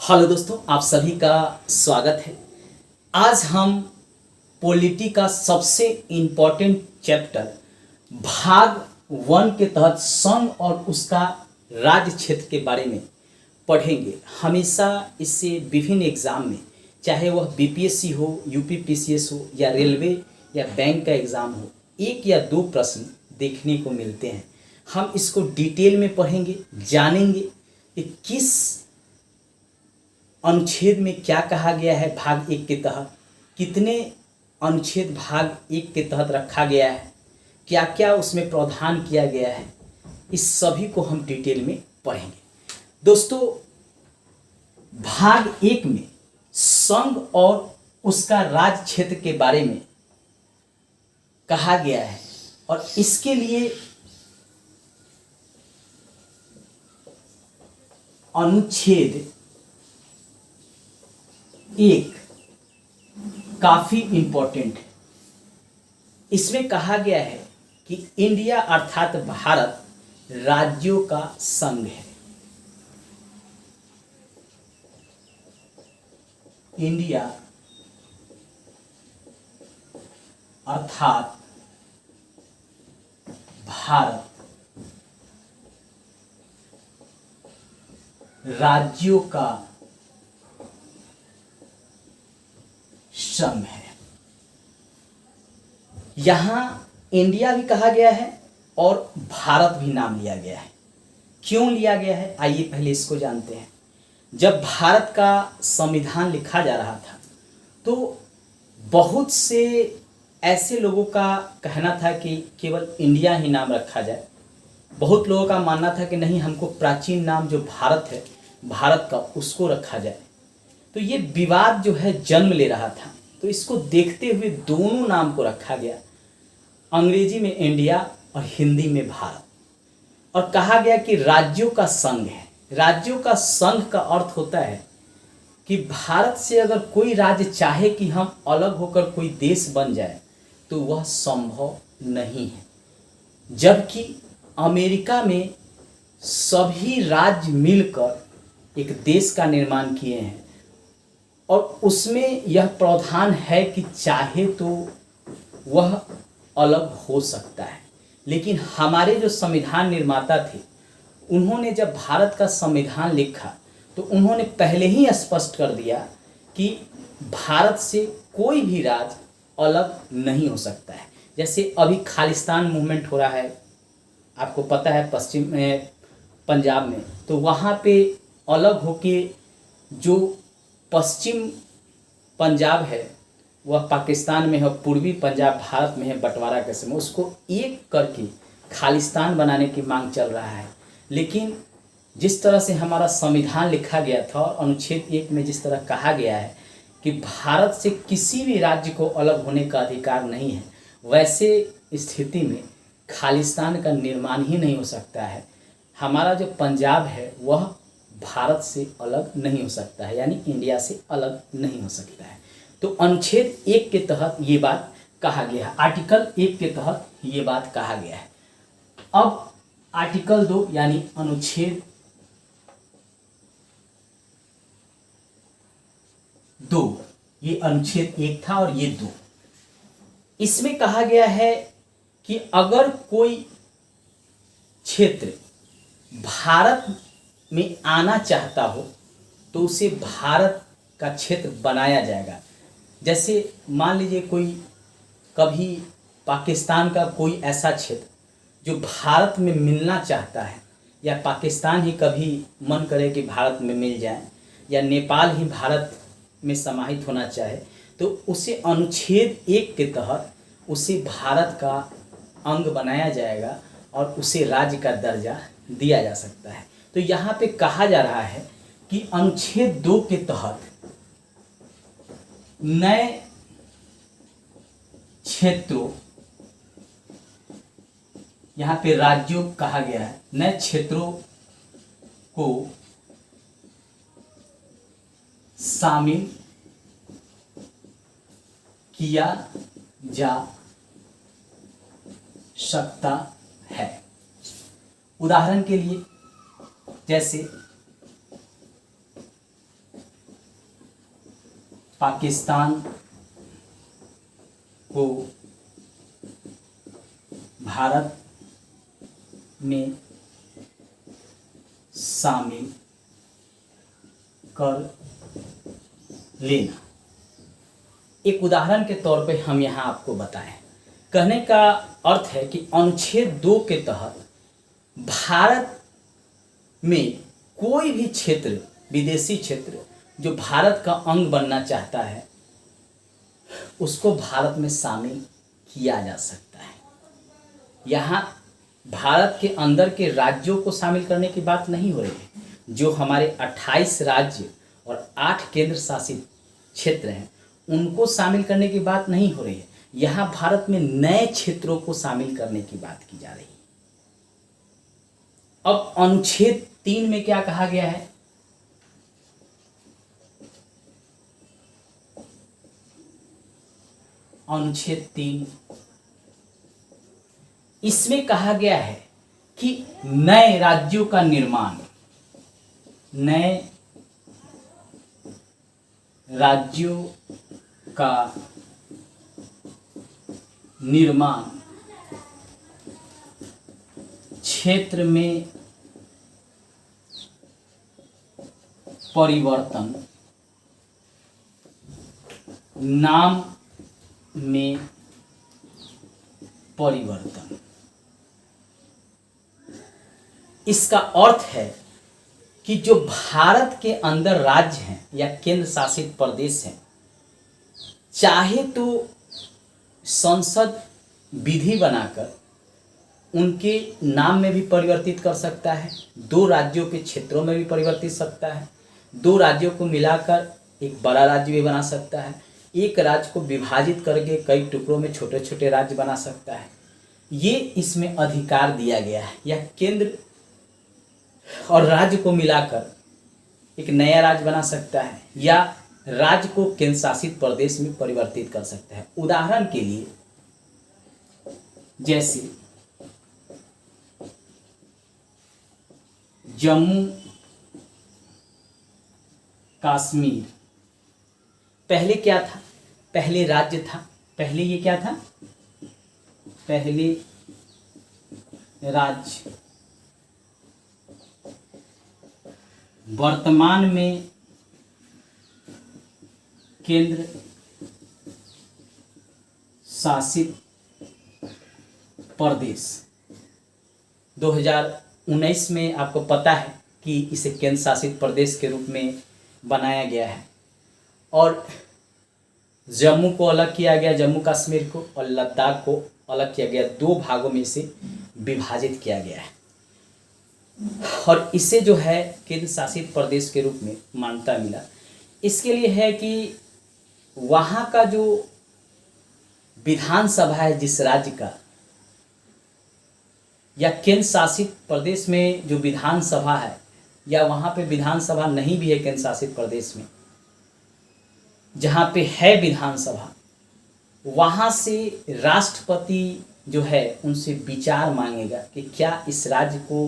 Hello दोस्तों, आप सभी का स्वागत है। आज हम पॉलिटी का सबसे इम्पोर्टेंट चैप्टर भाग 1 के तहत संघ और उसका राज्य क्षेत्र के बारे में पढ़ेंगे। हमेशा इससे विभिन्न एग्ज़ाम में, चाहे वह बीपीएससी हो, यूपीपीसीएस हो या रेलवे या बैंक का एग्ज़ाम हो, 1 या 2 प्रश्न देखने को मिलते हैं। हम इसको डिटेल में पढ़ेंगे, जानेंगे कि किस अनुच्छेद में क्या कहा गया है, भाग 1 के तहत कितने अनुच्छेद भाग 1 के तहत रखा गया है, क्या क्या उसमें प्रावधान किया गया है, इस सभी को हम डिटेल में पढ़ेंगे। दोस्तों, भाग 1 में संघ और उसका राज्य क्षेत्र के बारे में कहा गया है और इसके लिए अनुच्छेद 1 काफी इंपॉर्टेंट है। इसमें कहा गया है कि इंडिया अर्थात भारत राज्यों का संघ है। इंडिया अर्थात भारत राज्यों का संघ है। यहां इंडिया भी कहा गया है और भारत भी नाम लिया गया है। क्यों लिया गया है, आइए पहले इसको जानते हैं। जब भारत का संविधान लिखा जा रहा था तो बहुत से ऐसे लोगों का कहना था कि केवल इंडिया ही नाम रखा जाए। बहुत लोगों का मानना था कि नहीं, हमको प्राचीन नाम जो भारत है, भारत का, उसको रखा जाए। तो ये विवाद जो है जन्म ले रहा था, तो इसको देखते हुए दोनों नाम को रखा गया, अंग्रेजी में इंडिया और हिंदी में भारत। और कहा गया कि राज्यों का संघ है। राज्यों का संघ का अर्थ होता है कि भारत से अगर कोई राज्य चाहे कि हम अलग होकर कोई देश बन जाए तो वह संभव नहीं है। जबकि अमेरिका में सभी राज्य मिलकर एक देश का निर्माण किए हैं और उसमें यह प्रावधान है कि चाहे तो वह अलग हो सकता है। लेकिन हमारे जो संविधान निर्माता थे, उन्होंने जब भारत का संविधान लिखा तो उन्होंने पहले ही स्पष्ट कर दिया कि भारत से कोई भी राज्य अलग नहीं हो सकता है। जैसे अभी खालिस्तान मूवमेंट हो रहा है, आपको पता है, पश्चिम में पंजाब में, तो वहाँ पे अलग होके जो पश्चिम पंजाब है वह पाकिस्तान में है, पूर्वी पंजाब भारत में है, बंटवारा के समय उसको एक करके खालिस्तान बनाने की मांग चल रहा है। लेकिन जिस तरह से हमारा संविधान लिखा गया था और अनुच्छेद 1 में जिस तरह कहा गया है कि भारत से किसी भी राज्य को अलग होने का अधिकार नहीं है, वैसे स्थिति में खालिस्तान का निर्माण ही नहीं हो सकता है। हमारा जो पंजाब है वह भारत से अलग नहीं हो सकता है, यानी इंडिया से अलग नहीं हो सकता है। तो अनुच्छेद 1 के तहत ये बात कहा गया है, आर्टिकल 1 के तहत ये बात कहा गया है। अब आर्टिकल 2 यानी अनुच्छेद 2, ये अनुच्छेद 1 था और ये 2। इसमें कहा गया है कि अगर कोई क्षेत्र भारत में आना चाहता हो तो उसे भारत का क्षेत्र बनाया जाएगा। जैसे मान लीजिए कोई कभी पाकिस्तान का कोई ऐसा क्षेत्र जो भारत में मिलना चाहता है, या पाकिस्तान ही कभी मन करे कि भारत में मिल जाए, या नेपाल ही भारत में समाहित होना चाहे, तो उसे अनुच्छेद 1 के तहत उसे भारत का अंग बनाया जाएगा और उसे राज्य का दर्जा दिया जा सकता है। तो यहाँ पे कहा जा रहा है कि अनुच्छेद 2 के तहत नए क्षेत्रों, यहाँ पे राज्यों कहा गया है, नए क्षेत्रों को शामिल किया जा सकता है। उदाहरण के लिए जैसे पाकिस्तान को भारत में शामिल कर लेना। एक उदाहरण के तौर पे हम यहाँ आपको बताएं। कहने का अर्थ है कि अनुच्छेद 2 के तहत भारत में कोई भी क्षेत्र, विदेशी क्षेत्र जो भारत का अंग बनना चाहता है, उसको भारत में शामिल किया जा सकता है। यहाँ भारत के अंदर के राज्यों को शामिल करने की बात नहीं हो रही है। जो हमारे 28 राज्य और 8 केंद्र शासित क्षेत्र हैं, उनको शामिल करने की बात नहीं हो रही है। यहाँ भारत में नए क्षेत्रों को शामिल करने की बात की जा रही है। अब अनुच्छेद 3 में क्या कहा गया है? अनुच्छेद 3, इसमें कहा गया है कि नए राज्यों का निर्माण, नए राज्यों का निर्माण क्षेत्र में परिवर्तन, नाम में परिवर्तन। इसका अर्थ है कि जो भारत के अंदर राज्य हैं या केंद्र शासित प्रदेश हैं, चाहे तो संसद विधि बनाकर उनके नाम में भी परिवर्तित कर सकता है, 2 राज्यों के क्षेत्रों में भी परिवर्तित सकता है, 2 राज्यों को मिलाकर एक बड़ा राज्य भी बना सकता है, एक राज्य को विभाजित करके कई टुकड़ों में छोटे छोटे राज्य बना सकता है। ये इसमें अधिकार दिया गया है। या केंद्र और राज्य को मिलाकर एक नया राज्य बना सकता है, या राज्य को केंद्र शासित प्रदेश में परिवर्तित कर सकता है। उदाहरण के लिए, जैसे जम्मू कश्मीर पहले क्या था? पहले राज्य था। पहले ये क्या था? पहले राज्य। वर्तमान में केंद्र शासित प्रदेश। 2019 में आपको पता है कि इसे केंद्र शासित प्रदेश के रूप में बनाया गया है, और जम्मू को अलग किया गया, जम्मू कश्मीर को, और लद्दाख को अलग किया गया। 2 भागों में इसे विभाजित किया गया है, और इसे जो है केंद्र शासित प्रदेश के रूप में मान्यता मिला। इसके लिए है कि वहाँ का जो विधानसभा है जिस राज्य का, या केंद्र शासित प्रदेश में जो विधानसभा है, या वहाँ पे विधानसभा नहीं भी है केंद्र शासित प्रदेश में, जहाँ पे है विधानसभा, वहाँ से राष्ट्रपति जो है उनसे विचार मांगेगा कि क्या इस राज्य को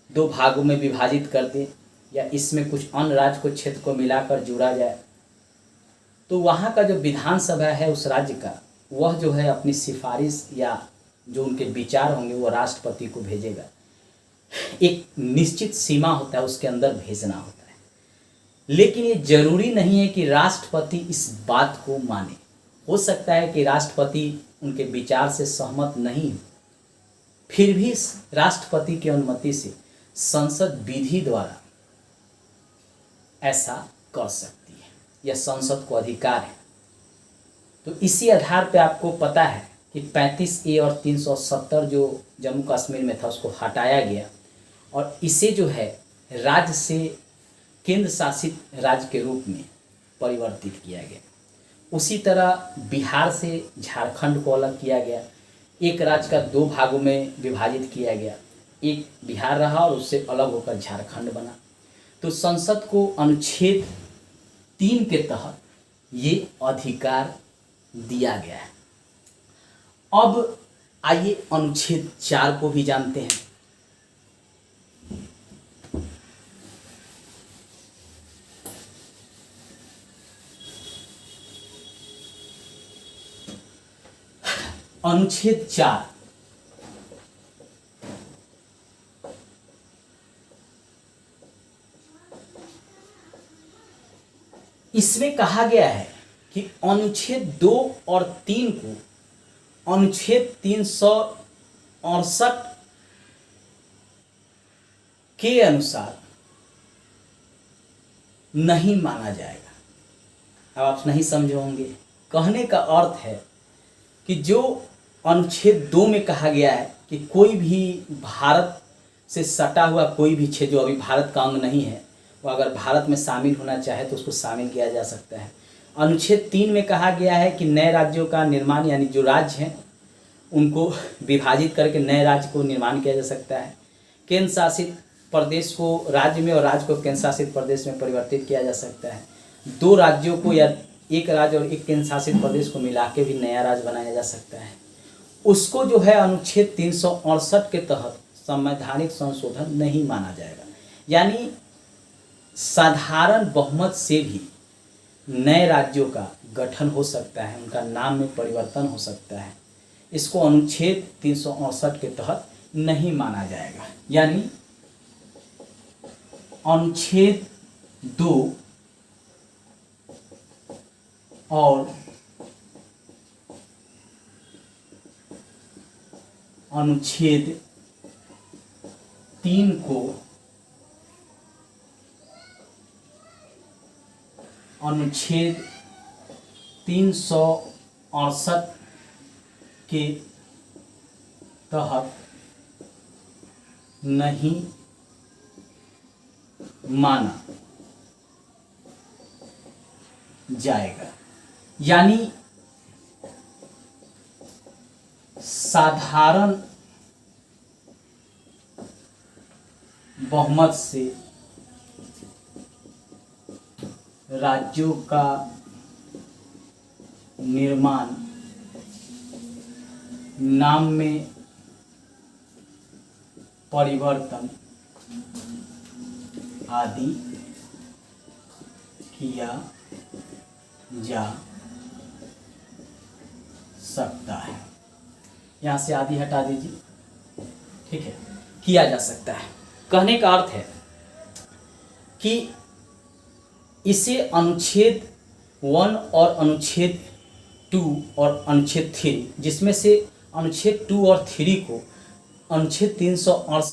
2 भागों में विभाजित कर दें, या इसमें कुछ अन्य राज्य को क्षेत्र को मिलाकर जोड़ा जाए। तो वहाँ का जो विधानसभा है उस राज्य का, वह जो है अपनी सिफारिश या जो उनके विचार होंगे वो राष्ट्रपति को भेजेगा। एक निश्चित सीमा होता है, उसके अंदर भेजना होता है। लेकिन ये जरूरी नहीं है कि राष्ट्रपति इस बात को माने। हो सकता है कि राष्ट्रपति उनके विचार से सहमत नहीं हो, फिर भी राष्ट्रपति की अनुमति से संसद विधि द्वारा ऐसा कर सकती है, यह संसद को अधिकार है। तो इसी आधार पे आपको पता है कि 35A और 370 जो जम्मू कश्मीर में था उसको हटाया गया, और इसे जो है राज्य से केंद्र शासित राज्य के रूप में परिवर्तित किया गया। उसी तरह बिहार से झारखंड को अलग किया गया, एक राज्य का 2 भागों में विभाजित किया गया, एक बिहार रहा और उससे अलग होकर झारखंड बना। तो संसद को अनुच्छेद 3 के तहत ये अधिकार दिया गया है। अब आइए अनुच्छेद 4 को भी जानते हैं। अनुच्छेद 4 इसमें कहा गया है कि अनुच्छेद 2 और 3 को अनुच्छेद 368 के अनुसार नहीं माना जाएगा। अब आप नहीं समझे होंगे, कहने का अर्थ है कि जो अनुच्छेद 2 में कहा गया है कि कोई भी भारत से सटा हुआ कोई भी क्षेत्र जो अभी भारत का अंग नहीं है, वो अगर भारत में शामिल होना चाहे तो उसको शामिल किया जा सकता है। अनुच्छेद 3 में कहा गया है कि नए राज्यों का निर्माण, यानी जो राज्य हैं उनको विभाजित करके नए राज्य को निर्माण किया जा सकता है। केंद्र शासित प्रदेश को राज्य में और राज्य को केंद्र शासित प्रदेश में परिवर्तित किया जा सकता है। दो राज्यों को या एक राज्य और एक केंद्र शासित प्रदेश को मिला के भी नया राज्य बनाया जा सकता है। उसको जो है अनुच्छेद 368 के तहत संवैधानिक संशोधन नहीं माना जाएगा। यानी साधारण बहुमत से भी नए राज्यों का गठन हो सकता है, उनका नाम में परिवर्तन हो सकता है। इसको अनुच्छेद 368 के तहत नहीं माना जाएगा। यानी अनुच्छेद 2 और अनुच्छेद 3 को अनुच्छेद 368 के तहत नहीं माना जाएगा। यानी साधारण बहुमत से राज्यों का निर्माण, नाम में परिवर्तन आदि किया जा सकता है। यहाँ से आदि हटा दीजिए, ठीक है, किया जा सकता है। कहने का अर्थ है कि इसे अनुच्छेद 1 और अनुच्छेद 2 और अनुच्छेद 3, जिसमें से अनुच्छेद 2 और 3 को अनुच्छेद 368